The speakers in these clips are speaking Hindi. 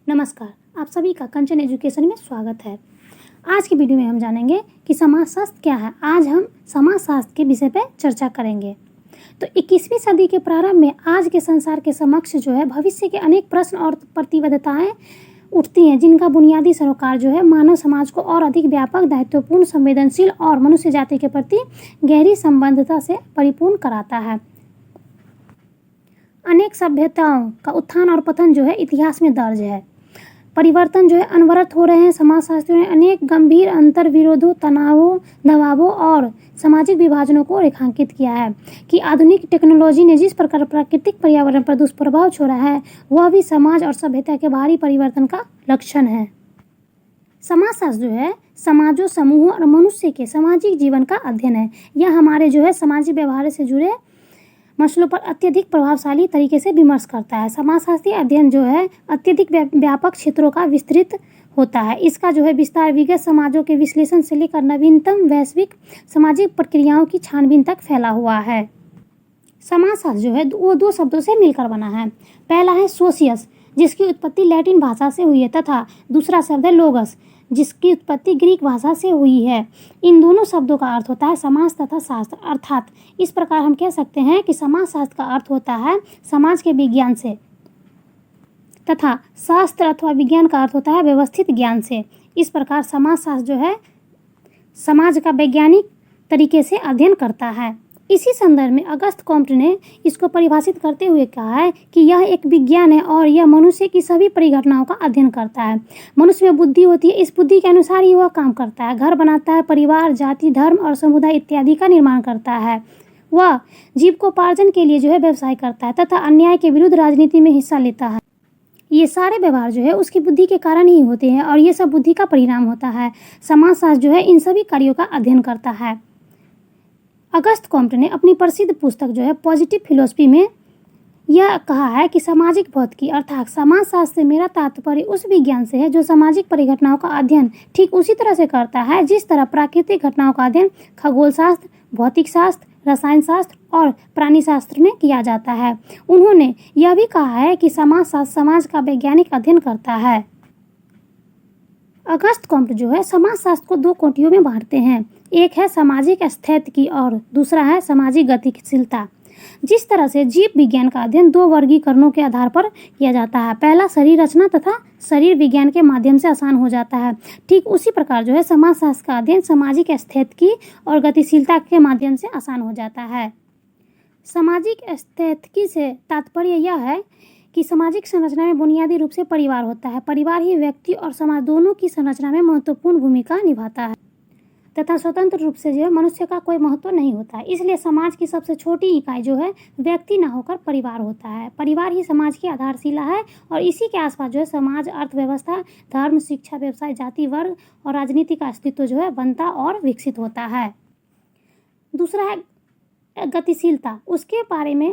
नमस्कार, आप सभी का कंचन एजुकेशन में स्वागत है। आज की वीडियो में हम जानेंगे कि समाजशास्त्र क्या है। आज हम समाजशास्त्र के विषय पर चर्चा करेंगे। तो 21वीं सदी के प्रारंभ में आज के संसार के समक्ष जो है भविष्य के अनेक प्रश्न और प्रतिबद्धताएं उठती हैं, जिनका बुनियादी सरोकार जो है मानव समाज को और अधिक व्यापक, दायित्वपूर्ण, संवेदनशील और मनुष्य जाति के प्रति गहरी संबद्धता से परिपूर्ण कराता है। अनेक सभ्यताओं का उत्थान और पतन जो है इतिहास में दर्ज है। परिवर्तन जो है अनवरत हो रहे हैं। समाजशास्त्रियों ने अनेक गंभीर अंतर, विरोधों, तनावों, दबावों और सामाजिक विभाजनों को रेखांकित किया है कि आधुनिक टेक्नोलॉजी ने जिस प्रकार प्राकृतिक पर्यावरण पर दुष्प्रभाव छोड़ा है, वह भी समाज और सभ्यता के भारी परिवर्तन का लक्षण है। समाजशास्त्र जो है समाजों, समूहों और मनुष्य के सामाजिक जीवन का अध्ययन है। यह हमारे जो है सामाजिक व्यवहार से जुड़े मसलों पर अत्यधिक प्रभावशाली तरीके से विमर्श करता है। समाजशास्त्रीय अध्ययन जो है अत्यधिक व्यापक क्षेत्रों का विस्तृत होता है। इसका जो है विस्तार विगत समाजों के विश्लेषण से लेकर नवीनतम वैश्विक सामाजिक प्रक्रियाओं की छानबीन तक फैला हुआ है। समाजशास्त्र जो है वो दो शब्दों से मिलकर बना है। पहला है सोशियस, जिसकी उत्पत्ति लैटिन भाषा से हुई है, तथा दूसरा शब्द है लोगस, जिसकी उत्पत्ति ग्रीक भाषा से हुई है। इन दोनों शब्दों का अर्थ होता है समाज तथा शास्त्र। अर्थात इस प्रकार हम कह सकते हैं कि समाजशास्त्र का अर्थ होता है समाज के विज्ञान से, तथा शास्त्र अथवा विज्ञान का अर्थ होता है व्यवस्थित ज्ञान से। इस प्रकार समाजशास्त्र जो है समाज का वैज्ञानिक तरीके से अध्ययन करता है। इसी संदर्भ में अगस्त कॉम्टे ने इसको परिभाषित करते हुए कहा है कि यह एक विज्ञान है और यह मनुष्य की सभी परिघटनाओं का अध्ययन करता है। मनुष्य में बुद्धि होती है, इस बुद्धि के अनुसार ही वह काम करता है, घर बनाता है, परिवार, जाति, धर्म और समुदाय इत्यादि का निर्माण करता है। वह जीविकोपार्जन के लिए जो है व्यवसाय करता है तथा अन्याय के विरुद्ध राजनीति में हिस्सा लेता है। ये सारे व्यवहार जो है उसकी बुद्धि के कारण ही होते हैं और ये सब बुद्धि का परिणाम होता है। समाजशास्त्र जो है इन सभी कार्यों का अध्ययन करता है। अगस्त कॉम्टे ने अपनी प्रसिद्ध पुस्तक जो है पॉजिटिव फिलॉसफी में यह कहा है कि सामाजिक भौतिकी अर्थात समाजशास्त्र से मेरा तात्पर्य उस विज्ञान से है जो सामाजिक परिघटनाओं का अध्ययन ठीक उसी तरह से करता है जिस तरह प्राकृतिक घटनाओं का अध्ययन खगोलशास्त्र, भौतिक शास्त्र, रसायन शास्त्र और प्राणी शास्त्र में किया जाता है। उन्होंने यह भी कहा है कि समाजशास्त्र समाज का वैज्ञानिक अध्ययन करता है। अगस्त कॉम्टे जो है समाजशास्त्र को दो कोटियों में बांटते हैं। एक है सामाजिक स्थैतिकी और दूसरा है सामाजिक गतिशीलता। जिस तरह से जीव विज्ञान का अध्ययन दो वर्गीकरणों के आधार पर किया जाता है, पहला शरीर रचना तथा शरीर विज्ञान के माध्यम से आसान हो जाता है, ठीक उसी प्रकार जो है समाजशास्त्र का अध्ययन सामाजिक स्थैतिकी और गतिशीलता के माध्यम से आसान हो जाता है। सामाजिक स्थैतिकी से तात्पर्य यह है कि सामाजिक संरचना में बुनियादी रूप से परिवार होता है। परिवार ही व्यक्ति और समाज दोनों की संरचना में महत्वपूर्ण भूमिका निभाता है तथा स्वतंत्र रूप से जो है मनुष्य का कोई महत्व नहीं होता है। इसलिए समाज की सबसे छोटी इकाई जो है व्यक्ति न होकर परिवार होता है। परिवार ही समाज की आधारशिला है और इसी के आसपास जो है समाज, अर्थव्यवस्था, धर्म, शिक्षा, व्यवसाय, जाति, वर्ग और राजनीति का अस्तित्व जो है बनता और विकसित होता है। दूसरा है गतिशीलता। उसके बारे में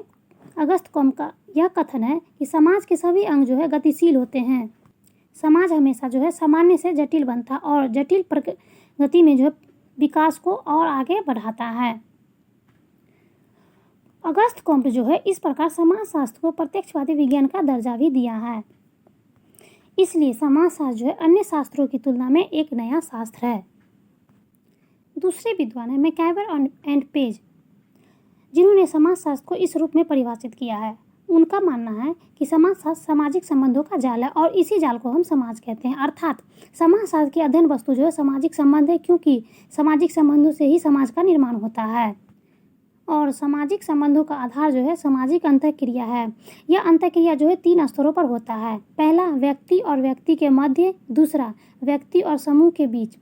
अगस्त कॉम्टे का यह कथन है कि समाज के सभी अंग जो है गतिशील होते हैं। समाज हमेशा जो है सामान्य से जटिल बनता और जटिल प्रगति में जो है विकास को और आगे बढ़ाता है। अगस्त कॉम्टे जो है इस प्रकार समाजशास्त्र को प्रत्यक्षवादी विज्ञान का दर्जा भी दिया है। इसलिए समाजशास्त्र जो है अन्य शास्त्रों की तुलना में एक नया शास्त्र है। दूसरे विद्वान है मैकइवर एंड पेज, जिन्होंने समाजशास्त्र को इस रूप में परिभाषित किया है। उनका मानना है कि समाजशास्त्र सामाजिक संबंधों का जाल है और इसी जाल को हम समाज कहते हैं। अर्थात समाजशास्त्र की अध्ययन वस्तु जो है सामाजिक संबंध है, क्योंकि सामाजिक संबंधों से ही समाज का निर्माण होता है और सामाजिक संबंधों का आधार जो है सामाजिक अंतःक्रिया है। यह अंतःक्रिया जो है 3 स्तरों पर होता है। पहला व्यक्ति और व्यक्ति के मध्य, दूसरा व्यक्ति और समूह के बीच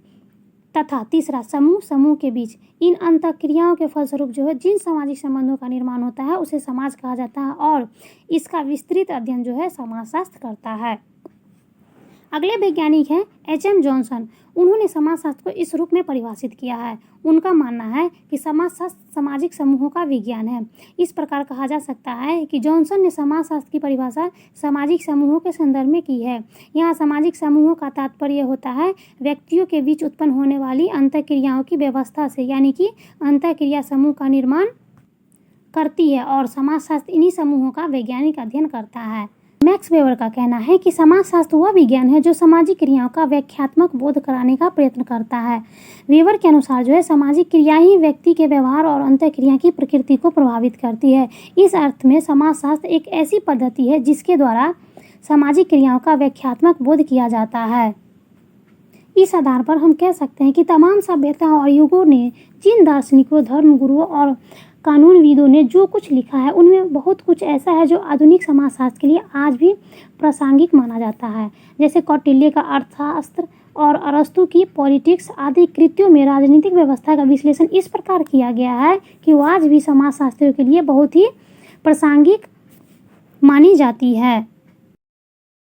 तथा तीसरा समूह के बीच। इन अंतःक्रियाओं के फलस्वरूप जो है जिन सामाजिक संबंधों का निर्माण होता है उसे समाज कहा जाता है और इसका विस्तृत अध्ययन जो है समाजशास्त्र करता है। अगले वैज्ञानिक हैं एच.एम. जॉनसन। उन्होंने समाजशास्त्र को इस रूप में परिभाषित किया है। उनका मानना है कि समाजशास्त्र सामाजिक समूहों का विज्ञान है। इस प्रकार कहा जा सकता है कि जॉनसन ने समाजशास्त्र की परिभाषा सामाजिक समूहों के संदर्भ में की है। यहाँ सामाजिक समूहों का तात्पर्य होता है व्यक्तियों के बीच उत्पन्न होने वाली अंतःक्रियाओं की व्यवस्था से, यानी कि अंतःक्रिया समूह का निर्माण करती है और समाजशास्त्र इन्हीं समूहों का वैज्ञानिक अध्ययन करता है। मैक्स वेबर का कहना है कि समाजशास्त्र वह विज्ञान है जो सामाजिक क्रियाओं का व्याख्यात्मक बोध कराने का प्रयत्न करता है। वेबर के अनुसार जो है सामाजिक क्रिया ही व्यक्ति के व्यवहार और अंतःक्रिया की प्रकृति को प्रभावित करती है। इस अर्थ में समाजशास्त्र एक ऐसी पद्धति है जिसके द्वारा सामाजिक क्रियाओं का व्याख्यात्मक बोध किया जाता है। इस आधार पर हम कह सकते हैं कि तमाम सभ्यताओं और युगों ने जिन दार्शनिकों, धर्मगुरुओं और कानूनविदों ने जो कुछ लिखा है उनमें बहुत कुछ ऐसा है जो आधुनिक समाजशास्त्र के लिए आज भी प्रासंगिक माना जाता है। जैसे कौटिल्य का अर्थशास्त्र और अरस्तु की पॉलिटिक्स आदि कृतियों में राजनीतिक व्यवस्था का विश्लेषण इस प्रकार किया गया है कि वो आज भी समाजशास्त्रियों के लिए बहुत ही प्रासंगिक मानी जाती है।